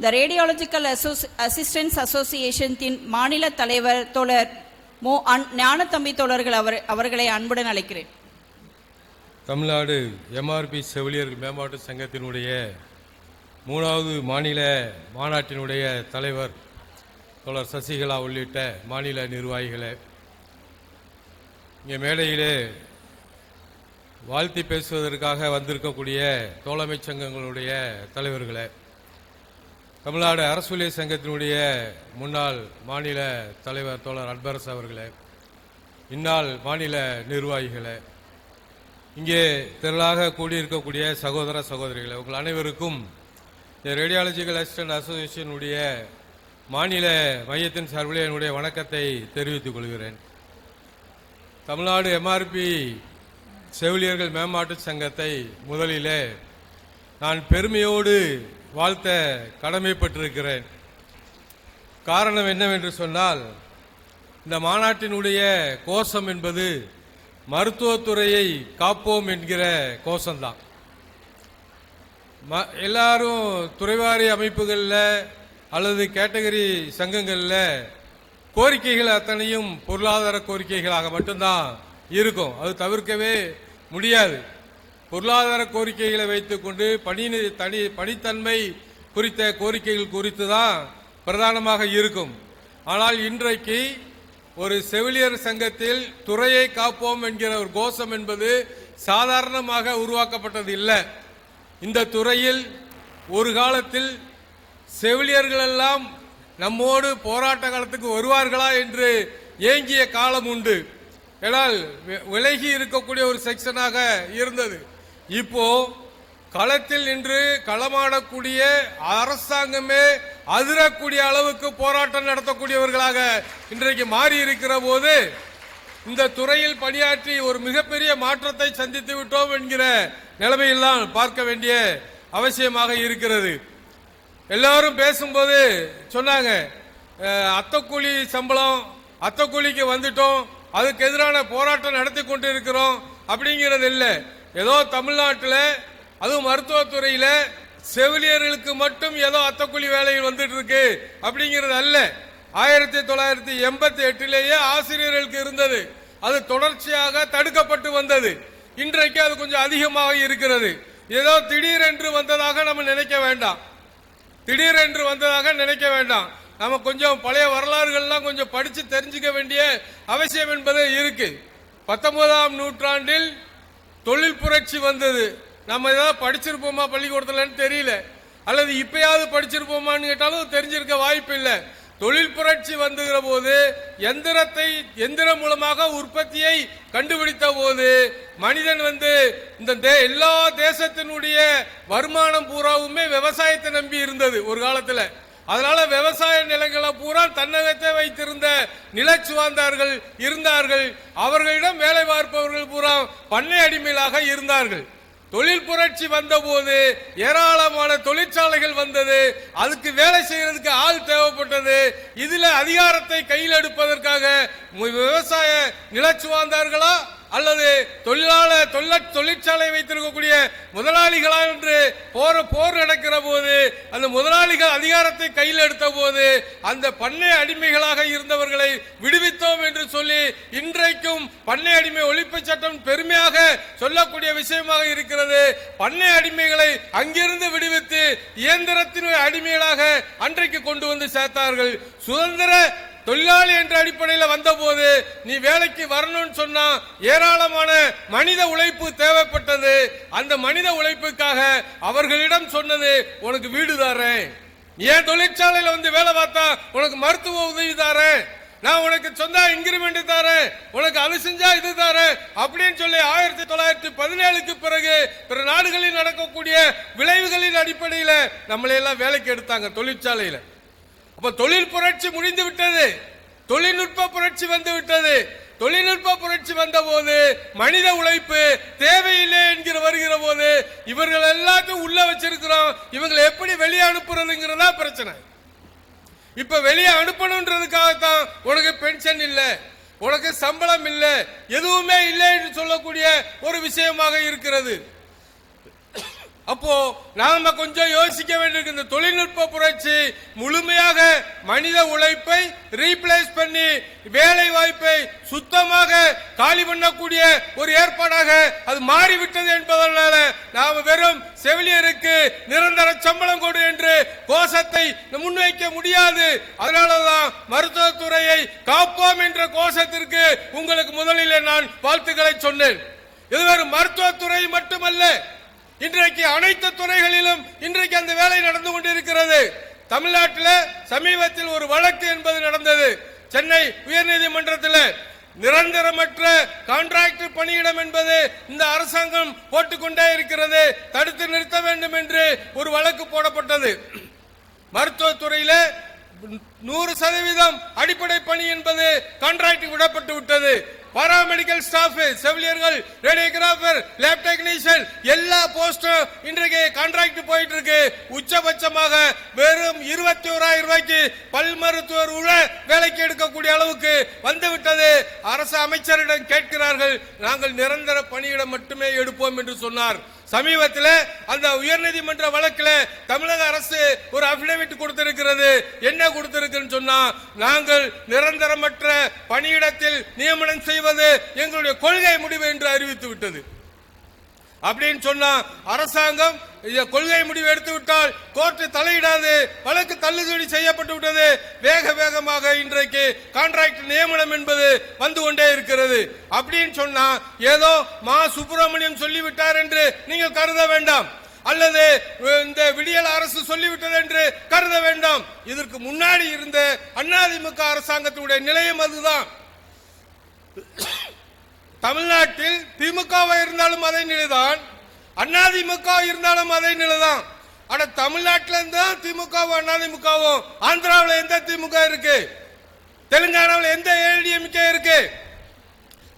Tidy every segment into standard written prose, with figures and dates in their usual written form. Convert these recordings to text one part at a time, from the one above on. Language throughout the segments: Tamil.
த ரேடியாலஜிக்கல் அசிஸ்டன்ஸ் அசோசியேஷன் மாநில தலைவர் தோழர் மோ ஞானத்தம்பி தோழர்கள் அவர்களை அன்புடன் அழைக்கிறேன். தமிழ்நாடு எம்ஆர்பி செவிலியர்கள் மேம்பாட்டு சங்கத்தினுடைய 3வது மாநில மாநாட்டினுடைய தலைவர் தோழர் சசிகலா உள்ளிட்ட மாநில நிர்வாகிகளே, இங்கே மேடையிலே வாழ்த்தி பேசுவதற்காக வந்திருக்கக்கூடிய தோழமை சங்கங்களுடைய தலைவர்களே, தமிழ்நாடு அரசூழியர் சங்கத்தினுடைய முன்னாள் மாநில தலைவர் தோழர் அன்பரசு அவர்களே, இந்நாள் மாநில நிர்வாகிகளே, இங்கே திரளாக கூடியிருக்கக்கூடிய சகோதர சகோதரிகளே, உங்கள் அனைவருக்கும் இந்த ரேடியாலஜிக்கல் அசிஸ்டன்ட் அசோசியேஷனுடைய மாநில மையத்தின் சார்பில் என்னுடைய வணக்கத்தை தெரிவித்துக் கொள்கிறேன். தமிழ்நாடு எம்ஆர்பி செவிலியர்கள் மேம்பாட்டு சங்கத்தை முதலிலே நான் பெருமையோடு வாழ்த்த கடமைப்பட்டிருக்கிறேன். காரணம் என்னவென்று சொன்னால், இந்த மாநாட்டினுடைய கோஷம் என்பது மருத்துவத்துறையை காப்போம் என்கிற கோஷம்தான். எல்லாரும் துறைவாரி அமைப்புகளில் அல்லது கேட்டகரி சங்கங்களில் கோரிக்கைகள் அத்தனையும் பொருளாதார கோரிக்கைகளாக மட்டும்தான் இருக்கும். அது தவிர்க்கவே முடியாது. பொருளாதார கோரிக்கைகளை வைத்துக்கொண்டு பணித்தன்மை குறித்த கோரிக்கைகள் குறித்து தான் பிரதானமாக இருக்கும். ஆனால் இன்றைக்கு ஒரு செவிலியர் சங்கத்தில் துறையை காப்போம் என்கிற ஒரு கோஷம் என்பது சாதாரணமாக உருவாக்கப்பட்டது இல்லை. இந்த துறையில் ஒரு காலத்தில் செவிலியர்கள் எல்லாம் நம்மோடு போராட்ட காலத்துக்கு வருவார்களா என்று ஏங்கிய காலம் உண்டு. ஏனால் விலகி இருக்கக்கூடிய ஒரு செக்ஷனாக இருந்தது. இப்போ களத்தில் நின்று களமாடக்கூடிய அரசாங்கமே அதிரக்கூடிய அளவுக்கு போராட்டம் நடத்தக்கூடியவர்களாக இன்றைக்கு மாறி இருக்கிற போது, இந்த துறையில் பணியாற்றி ஒரு மிகப்பெரிய மாற்றத்தை சந்தித்து விட்டோம் என்கிற நிலைமையெல்லாம் பார்க்க வேண்டிய அவசியமாக இருக்கிறது. எல்லாரும் பேசும்போது சொன்னாங்க, அத்தக்கூலி சம்பளம், அத்தக்கூலிக்கு வந்துட்டோம், அதுக்கு எதிரான போராட்டம் நடத்தி கொண்டு இருக்கிறோம் அப்படிங்கிறது இல்லை. ஏதோ தமிழ்நாட்டில் அதுவும் மருத்துவத்துறையில் செவிலியர்களுக்கு மட்டும் ஏதோ அத்தக்கூலி வேலைகள் வந்துட்டு இருக்கு அப்படிங்கிறது அல்ல. 1988 ஆசிரியர்களுக்கு இருந்தது. அது தொடர்ச்சியாக தடுக்கப்பட்டு வந்தது. இன்றைக்கு அது கொஞ்சம் அதிகமாக இருக்கிறது. ஏதோ திடீரென்று வந்ததாக நம்ம நினைக்க வேண்டாம். திடீரென்று வந்ததாக நினைக்க வேண்டாம். நம்ம கொஞ்சம் பழைய வரலாறுகள்லாம் கொஞ்சம் படிச்சு தெரிஞ்சுக்க வேண்டிய அவசியம் என்பது இருக்கு. 19ஆம் நூற்றாண்டில் தொழில் புரட்சி வந்தது. நம்ம ஏதாவது படிச்சிருப்போமா பள்ளிக்கூடத்துலன்னு தெரியல, அல்லது இப்பயாவது படிச்சிருப்போமான்னு கேட்டாலும் தெரிஞ்சிருக்க வாய்ப்பு இல்லை. தொழில் புரட்சி வந்துகிற போது எந்திரம் மூலமாக உற்பத்தியை கண்டுபிடித்த போது மனிதன் இந்த எல்லா தேசத்தினுடைய வருமானம் பூராவுமே விவசாயத்தை நம்பி இருந்தது ஒரு காலத்தில். அதனால விவசாய நிலங்களை பூரா தன்னகத்தை வைத்திருந்த நிலச்சுவார்ந்தார்கள் இருந்தார்கள். அவர்களிடம் வேலை பார்ப்பவர்கள் பூரா பண்ணை அடிமைகளாக இருந்தார்கள். தொழில் புரட்சி வந்த போது ஏராளமான தொழிற்சாலைகள் வந்தது. அதுக்கு வேலை செய்யறதுக்கு ஆள் தேவைப்பட்டது. இதுல அதிகாரத்தை கையில் எடுப்பதற்காக விவசாய நிலச்சுவார்ந்தார்களா அல்லது தொழிற்சாலை வைத்திருக்கக்கூடிய முதலாளிகளா என்று போர் நடக்கிற போது அந்த முதலாளிகள் அதிகாரத்தை கையில் எடுத்த போது அந்த பண்ணை அடிமைகளாக இருந்தவர்களை விடுவித்தோம் என்று சொல்லி இன்றைக்கும் பண்ணை அடிமை ஒழிப்பு சட்டம் பெருமையாக சொல்லக்கூடிய விஷயமாக இருக்கிறது. பண்ணை அடிமைகளை அங்கிருந்து விடுவித்து இயந்திரத்தின் அடிமைகளாக அன்றைக்கு கொண்டு வந்து சேர்த்தார்கள். சுதந்திர தொழிலாளி என்ற அடிப்படையில் வந்த போது நீ வேலைக்கு வரணும்னு சொன்னா ஏராளமான மனித உழைப்பு தேவைப்பட்டது. அந்த மனித உழைப்புக்காக அவர்களிடம் சொன்னது, உனக்கு வீடு தாரேன், ஏன் தொழிற்சாலையில் வேலை பார்த்தா உனக்கு மருத்துவ உதவி தாரேன், நான் உனக்கு சொந்த இன்கிரிமெண்ட் தாரேன், உனக்கு அது செஞ்சா இது தாரேன் அப்படின்னு சொல்லி 1917க்கு பிறகு பிற நாடுகளில் நடக்கக்கூடிய விளைவுகளின் அடிப்படையில் நம்மளை எல்லாம் வேலைக்கு எடுத்தாங்க தொழிற்சாலையில. அப்ப தொழில் புரட்சி முடிந்து விட்டது, தொழில்நுட்ப புரட்சி வந்து விட்டது. தொழில்நுட்ப புரட்சி வந்த போது மனித உழைப்பு தேவையில்லை என்கிற வருகிற போது இவர்கள் எல்லாத்தையும் உள்ள வச்சிருக்கிறோம். இவங்களை எப்படி வெளியே அனுப்புறதுங்கிறதா பிரச்சனை. இப்ப வெளியே அனுப்பணும்ன்றதுக்காகத்தான் உனக்கு பென்ஷன் இல்ல, உனக்கு சம்பளம் இல்ல, எதுவுமே இல்லை என்று சொல்லக்கூடிய ஒரு விஷயமாக இருக்கிறது. அப்போ நாம கொஞ்சம் யோசிக்க வேண்டியிருக்கு. இந்த தொழில்நுட்ப புரட்சி முழுமையாக மனித உழைப்பை ரீப்ளேஸ் பண்ணி வேலை வாய்ப்பை சுத்தமாக காலி பண்ணக்கூடிய ஒரு ஏற்பாடாக அது மாறிவிட்டது என்பதனால நாம வெறும் செவிலியருக்கு நிரந்தர சம்பளம் கொடு என்று கோஷத்தை முன்வைக்க முடியாது. அதனாலதான் மருத்துவத்துறையை காப்போம் என்ற கோஷத்திற்கு உங்களுக்கு முதலில் நான் வாழ்த்துக்களை சொன்னேன். இது ஒரு மருத்துவத்துறை மட்டுமல்ல, இன்றைக்கு அனைத்து துறைகளிலும் இன்றைக்கு அந்த வேலை நடந்து கொண்டிருக்கிறது. தமிழ்நாட்டில் சமீபத்தில் ஒரு வழக்கு என்பது நடந்தது. சென்னை உயர்நீதிமன்றத்தில் நிரந்தரமற்ற கான்ட்ராக்ட் பணியிடம் என்பது இந்த அரசாங்கம் போட்டுக்கொண்டே இருக்கிறது, தடுத்து நிறுத்த வேண்டும் என்று ஒரு வழக்கு போடப்பட்டது. மருத்துவத்துறையில 100% அடிப்படை பணி என்பது கான்ட்ராக்ட் விடப்பட்டு விட்டது. பாராமெடிக்கல் ஸ்டாஃப், செவிலியர்கள், ரேடியோகிராபர், லேப் டெக்னீஷியன் எல்லா போஸ்டும் இன்றைக்கு கான்ட்ராக்ட் போயிட்டு இருக்கு. உச்சபட்சமாக வெறும் 21,000 ரூபாய்க்கு பல் மருத்துவர் உள்ள வேலைக்கு எடுக்கக்கூடிய அளவுக்கு வந்துவிட்டது. அரசு அமைச்சரிடம் கேட்கிறார்கள், நாங்கள் நிரந்தர பணியிடம் மட்டுமே எடுப்போம் என்று சொன்னார். சமீபத்தில் அந்த உயர்நீதிமன்ற வழக்கில் தமிழக அரசு ஒரு அபிடவிட் கொடுத்திருக்கிறது. என்ன கொடுத்திருக்குன்னு சொன்னா, நாங்கள் நிரந்தரமற்ற பணியிடத்தில் நியமனம் செய்வது எங்களுடைய கொள்கை முடிவு என்று அறிவித்து விட்டது. அப்படின்னு சொன்னா அரசாங்கம் கொள்கை முடிவு எடுத்து விட்டால் கோர்ட் தலையிடாது, வழக்கு தள்ளுபடி செய்யப்பட்டு விட்டது. வேக வேகமாக இன்றைக்கு கான்ட்ராக்ட் நியமனம் என்பது வந்து கொண்டே இருக்கிறது. அப்படின்னு சொன்னா ஏதோ மா சுப்பிரமணியம் சொல்லிவிட்டார் என்று நீங்கள் கருத வேண்டாம், அல்லது இந்த விடியல் அரசு சொல்லிவிட்டது என்று கருத வேண்டாம். இதற்கு முன்னாடி இருந்த அதிமுக அரசாங்கத்துடைய நிலையம் அதுதான். தமிழ்நாட்டில் திமுக இருந்தாலும் அதே நிலைதான், அதிமுக இருந்தாலும் அதே நிலைதான். ஆனா தமிழ்நாட்டில் இருந்தா திமுகவும் அதிமுகவும், ஆந்திராவில் எந்த திமுக இருக்கு, தெலுங்கானாவில் எந்த ஏடிஎம்கே இருக்கு,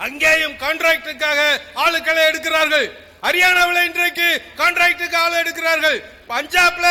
அங்கேயும் கான்ட்ராக்டுக்காக ஆளுக்களை எடுக்கிறார்கள். ஹரியானாவில் இன்றைக்கு கான்ட்ராக்டுக்கு ஆள் எடுக்கிறார்கள். பஞ்சாப்ல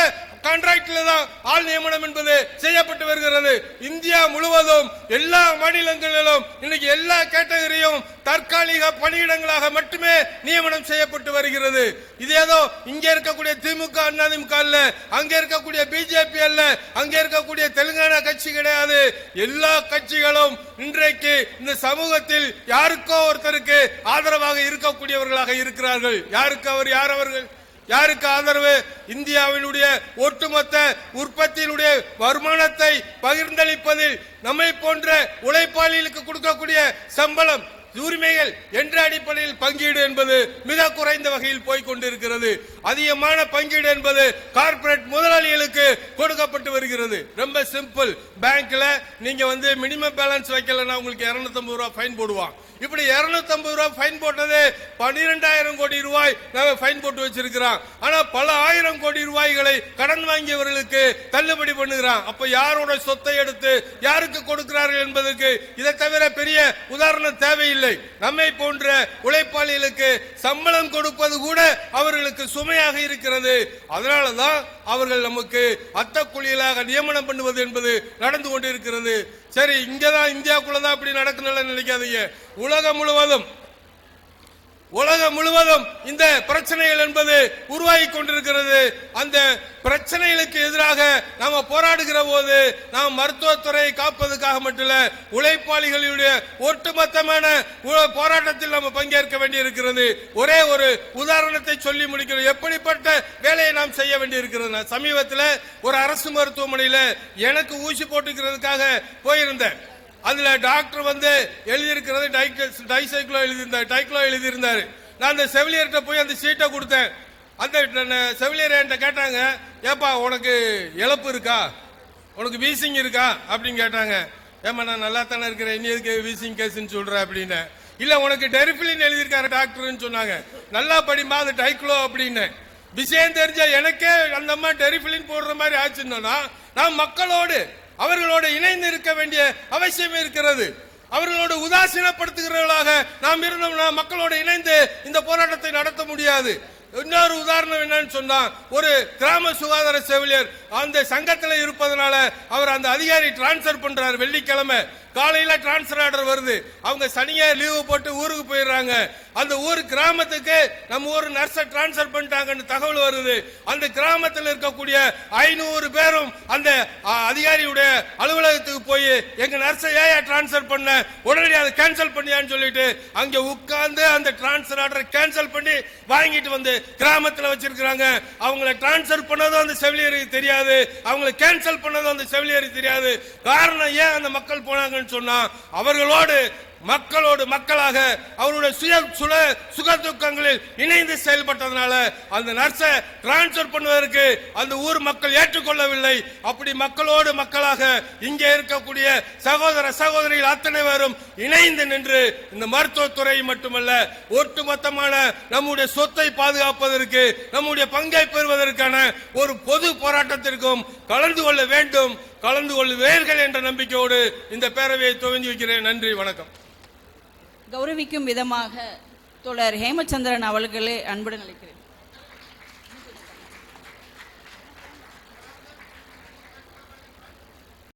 கான்ட்ராக்ட்ல தான் ஆள் நியமனம் என்பது செய்யப்பட்டு வருகிறது. இந்தியா முழுவதும் எல்லா மாநிலங்களிலும் இன்னைக்கு எல்லா கேட்டகரியும் தற்காலிக பணியிடங்களாக மட்டுமே நியமனம் செய்யப்பட்டு வருகிறது. இது ஏதோ இங்க இருக்கக்கூடிய திமுக அதிமுக அல்ல, அங்க இருக்கக்கூடிய பிஜேபி அல்ல, அங்க இருக்கக்கூடிய தெலுங்கானா கட்சி கிடையாது. எல்லா கட்சிகளும் இன்றைக்கு இந்த சமூகத்தில் யாருக்கோ ஒருத்தருக்கு ஆதரவாக இருக்கக்கூடியவர்களாக இருக்கிறார்கள். யார் அவர்கள்? யாருக்கு ஆதரவு? இந்தியாவினுடைய ஒட்டுமொத்த உற்பத்தியினுடைய வருமானத்தை பகிர்ந்தளிப்பதில் நம்மை போன்ற உழைப்பாளிகளுக்கு கொடுக்கக்கூடிய சம்பளம், உரிமைகள் என்ற அடிப்படையில் பங்கீடு என்பது மிக குறைந்த வகையில் போய்கொண்டிருக்கிறது. அதிகமான பங்கீடு என்பது கார்ப்பரேட் முதலாளிகளுக்கு கொடுக்கப்பட்டு வருகிறது. ரொம்ப சிம்பிள். பேங்க்ல நீங்க மினிமம் பேலன்ஸ் வைக்கலன்னா உங்களுக்கு 250 ரூபாய் ஃபைன் போடுவான். இப்படி 250 ரூபாய் ஃபைன் போட்டது 12,000 கோடி ரூபாய் நாம ஃபைன் போட்டு வச்சிருக்கிறோம். ஆனா பல ஆயிரம் கோடி ரூபாய்களை கடன் வாங்கியவர்களுக்கு தள்ளுபடி பண்ணுகிறான். அப்ப யாரோட சொத்தை எடுத்து யாருக்கு கொடுக்கிறார்கள் என்பதற்கு இதை தவிர பெரிய உதாரணம் தேவையில்லை. நம்மை போன்ற உழைப்பாளிகளுக்கு சம்பளம் கொடுப்பது கூட அவர்களுக்கு சுமையாக இருக்கிறது. அதனாலதான் அவர்கள் நமக்கு அத்தக்குழியலாக நியமனம் பண்ணுவது என்பது நடந்து கொண்டிருக்கிறது. சரி, இங்கதான் இந்தியாவுக்குள்ளதான் அப்படி நடக்கணும்னு நினைக்காதீங்க. உலகம் முழுவதும் இந்த பிரச்சனைகள் என்பது உருவாகி கொண்டிருக்கிறது. அந்த பிரச்சனைகளுக்கு எதிராக நாம போராடுகிற போது நாம் மருத்துவத்துறையை காப்பதற்காக மட்டுமல்ல, உழைப்பாளிகளுடைய ஒட்டுமொத்தமான போராட்டத்தில் நாம் பங்கேற்க வேண்டியிருக்கிறது. ஒரே ஒரு உதாரணத்தை சொல்லி முடிக்கிறோம். எப்படிப்பட்ட வேலையை நாம் செய்ய வேண்டியிருக்கிறது. சமீபத்தில் ஒரு அரசு மருத்துவமனையில எனக்கு ஊசி போட்டுக்கிறதுக்காக போயிருந்தேன். அதுல டாக்டர் எழுதியிருக்கிறது டைசைக்ளோ எழுதியிருந்தாரு. நான் அந்த செவிலியர்கிட்ட போய் அந்த சீட்டை கொடுத்தேன். அந்த செவிலியர் என்கிட்ட கேட்டாங்க, ஏப்பா உனக்கு இழப்பு இருக்கா, உனக்கு வீசிங் இருக்கா அப்படின்னு கேட்டாங்க. ஏமா நான் நல்லா தானே இருக்கிறேன், இனி எதுக்கு வீசிங் கேஸ்ன்னு சொல்ற அப்படின்னு. இல்ல உனக்கு டெரிஃபிலின் எழுதியிருக்காரு டாக்டர்னு சொன்னாங்க. நல்லா படிமா அது டைக்ளோ அப்படின்னு. விஷயம் தெரிஞ்ச எனக்கே அந்த அம்மா டெரிஃபிலின் போடுற மாதிரி ஆச்சுன்னா நான் மக்களோடு அவர்களோடு இணைந்து இருக்க வேண்டிய அவசியம் இருக்கிறது. அவர்களோடு உதாசீனப்படுத்துகிறவர்களாக நாம் இருந்தோம்னா மக்களோடு இணைந்து இந்த போராட்டத்தை நடத்த முடியாது. இன்னொரு உதாரணம் என்னன்னு சொன்னா, ஒரு கிராம சுகாதார செவிலியர் அந்த சங்கத்தில் இருப்பதனால அவர் அந்த அதிகாரி டிரான்ஸ்பர் பண்றாரு. வெள்ளிக்கிழமை காலையில டிரான்ஸ்பர் ஆர்டர் வருது, அவங்க சனியா லீவு போட்டு ஊருக்கு போயிடுறாங்க. அந்த ஊர் கிராமத்துக்கு நம்ம ஊர் நர்ஸை டிரான்ஸ்பர் பண்ணிட்டாங்கன்னு தகவல் வருது. அந்த கிராமத்தில் இருக்கக்கூடிய 500 பேரும் அந்த அதிகாரியுடைய அலுவலகத்துக்கு போய் எங்க நர்ஸை ஏன் டிரான்ஸ்பர் பண்ண, உடனடி அதை கேன்சல் பண்ணியான்னு சொல்லிட்டு அங்க உட்கார்ந்து அந்த டிரான்ஸ்பர் ஆர்டரை கேன்சல் பண்ணி வாங்கிட்டு வந்து கிராமத்தில் வச்சிருக்காங்க. அவங்களை டிரான்ஸ்பர் பண்ணதும் அந்த செவிலியருக்கு தெரியாது, அவங்களை கேன்சல் பண்ணதும் அந்த செவிலியருக்கு தெரியாது. காரணம் ஏன் அந்த மக்கள் போனாங்கன்னு சொன்னா, அவர்களோடு மக்களோடு மக்களாக அவருடைய சுக துக்கங்களில் இணைந்து செயல்பட்டதனால அந்த நர்ஸை டிரான்ஸ்பர் பண்ணுவதற்கு அந்த ஊர் மக்கள் ஏற்றுக்கொள்ளவில்லை. அப்படி மக்களோடு மக்களாக இங்கே இருக்கக்கூடிய சகோதர சகோதரிகள் அத்தனை பேரும் இணைந்து நின்று இந்த மருத்துவத்துறை மட்டுமல்ல, ஒட்டுமொத்தமான நம்முடைய சொத்தை பாதுகாப்பதற்கு, நம்முடைய பங்கை பெறுவதற்கான ஒரு பொது போராட்டத்திற்கும் கலந்து கொள்ள வேண்டும், கலந்து கொள்வீர்கள் என்ற நம்பிக்கையோடு இந்த பேரவையை துவங்கி வைக்கிறேன். நன்றி, வணக்கம். கௌரவிக்கும் விதமாக தோழர் ஹேமச்சந்திரன் அவர்களே அன்புடன் அழைக்கிறேன்.